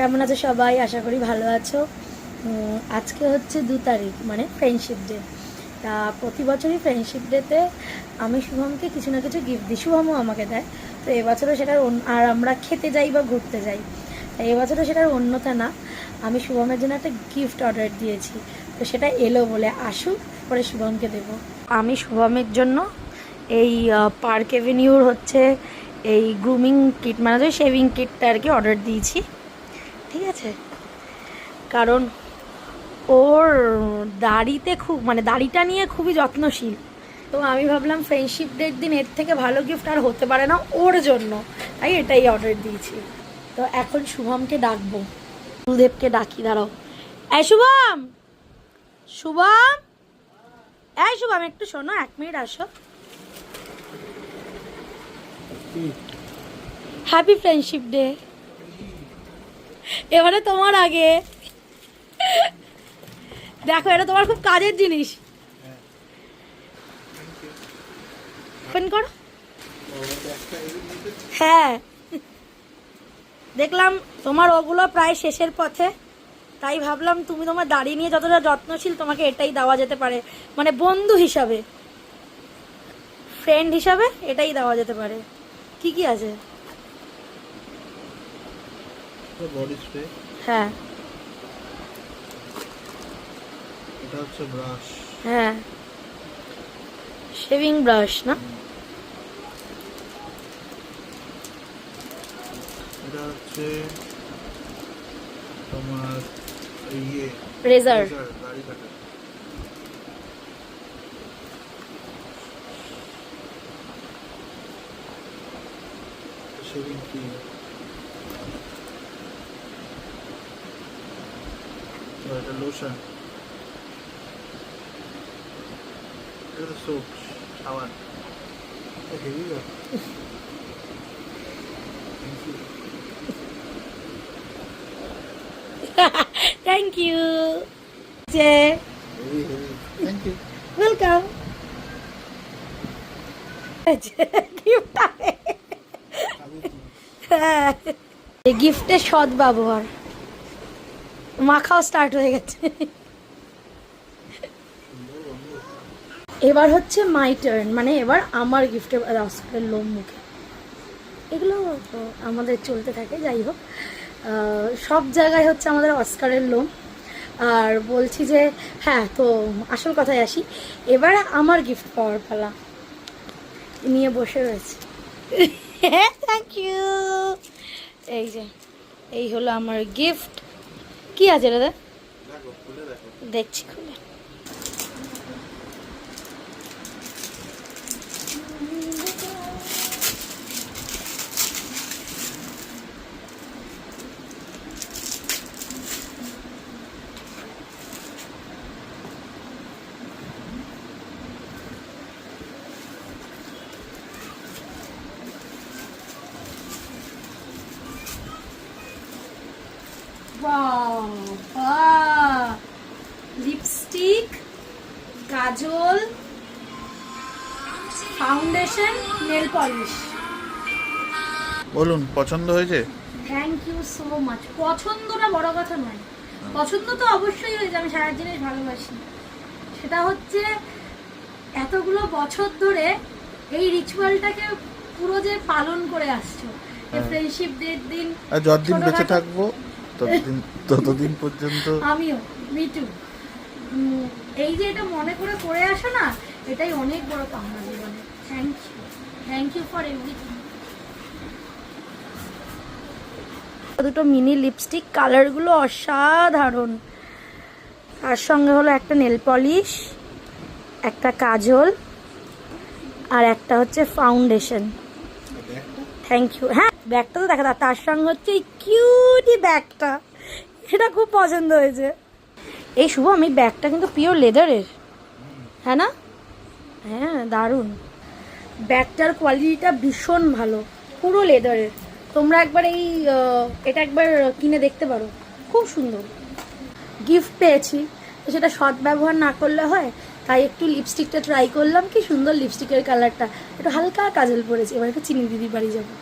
কেমন আছো সবাই? আশা করি ভালো আছো। আজকে হচ্ছে 2 তারিখ, মানে ফ্রেন্ডশিপ ডে। তা প্রতি বছরই ফ্রেন্ডশিপ ডেতে আমি শুভমকে কিছু না কিছু গিফট দিই, শুভমও আমাকে দেয়। তো এবছরও সেটার আর আমরা খেতে যাই বা ঘুরতে যাই, তা এবছরও সেটার অন্যথা না। আমি শুভমের জন্য একটা গিফট অর্ডার দিয়েছি, তো সেটা এলো বলে আসুক, পরে শুভমকে দেবো। আমি শুভমের জন্য এই পার্ক এভিনিউর হচ্ছে এই গ্রুমিং কিট, মানে শেভিং কিটটা আর কি অর্ডার দিয়েছি, ঠিক আছে? কারণ ওর দাড়িতে মানে দাড়িটা নিয়ে খুবই যত্নশীল। তো আমি ভাবলাম ফ্রেন্ডশিপ ডের দিন এর থেকে ভালো গিফট আর হতে পারে না ওর জন্য, তাই এটাই অর্ডার দিয়েছি। তো এখন শুভমকে ডাকবো, গুরুদেবকে ডাকি, দাঁড়াও। এই শুভম, শুভম, এই শুভম একটু শোনো, 1 মিনিট আসো। Happy friendship day. এবারে তোমার আগে দেখো, এটা তোমার খুব কাজের জিনিস। ওপেন করো। হ্যাঁ, দেখলাম তোমার ওগুলো প্রায় শেষের পথে, তাই ভাবলাম তুমি তোমার দাড়ি নিয়ে যতটা যত্নশীল, তোমাকে এটাই দেওয়া যেতে পারে, মানে বন্ধু হিসাবে, ফ্রেন্ড হিসাবে এটাই দেওয়া যেতে পারে। কি কি আছে? বডি স্প্রে, হ্যাঁ এটা হচ্ছে ব্রাশ, হ্যাঁ, শেভিং ব্রাশ না? এটা হচ্ছে তোমার ইয়ে রেজার। দাড়ি কাটা, শেভিং ক্রিম, এটা লোশন, এটা সোপ, সাবান। হেভি ব্যাপার। Thank you. যে থ্যাংক ইউ। ওয়েলকাম। গিফটের সৎ ব্যবহার, মাখাও স্টার্ট হয়ে গেছে। এবার হচ্ছে মাই টার্ন, মানে এবার আমার গিফটের অস্কারের লোম মুখে। এগুলো আমাদের চলতে থাকে, যাই হোক, সব জায়গায় হচ্ছে আমাদের অস্কারের লোম। আর বলছি যে হ্যাঁ, তো আসল কথায় আসি, এবার আমার গিফট পাওয়ার পালা। নিয়ে বসে রয়েছে। Thank you. এই যে, এই হলো আমার গিফট। কি আছে দাদা? দেখো, খুলে দেখো। দেখছি খুলে। বাবা, লিপস্টিক, কাজল, ফাউন্ডেশন, নেল পলিশ। বলুন, পছন্দ হয়েছে? Thank you so much. পছন্দটা বড় কথা নয়, পছন্দ তো অবশ্যই হয়েছে, আমি সারা জিনিস ভালোবাসি। সেটা হচ্ছে এতগুলো বছর ধরে এই রিচুয়ালটাকে পুরো যে পালন করে আসছো, ফ্রেন্ডশিপ ডের দিন, আর যতদিন বেঁচে থাকবো ততদিন পর্যন্ত আমিও, মিটু, এই যে এটা মনে করে করে আসো না, এটাই অনেক বড় পাওনা জীবনে। Thank you for everything. দুটো মিনি লিপস্টিক, কালারগুলো অসাধারণ। তার সঙ্গে হলো একটা নেল পলিশ, একটা কাজল, আর একটা হচ্ছে ফাউন্ডেশন। Thank you. হ্যাঁ, ব্যাগটা তো দেখা, তার সঙ্গে হচ্ছে এই কিউটি ব্যাগটা, এটা খুব পছন্দ হয়েছে। এই শুভ, আমি ব্যাগটা কিন্তু পিওর লেদারের, হ্যাঁ না? হ্যাঁ, দারুণ। ব্যাগটার কোয়ালিটিটা ভীষণ ভালো, পুরো লেদারের। তোমরা একবার এটা একবার কিনে দেখতে পারো, খুব সুন্দর। গিফট পেয়েছি, তো সেটা সৎ ব্যবহার না করলে হয়, তাই একটু লিপস্টিকটা ট্রাই করলাম। কি সুন্দর লিপস্টিকের কালারটা, একটু হালকা কাজল পরেছি। এবার একটু চিনি দিদি বাড়ি যাবো।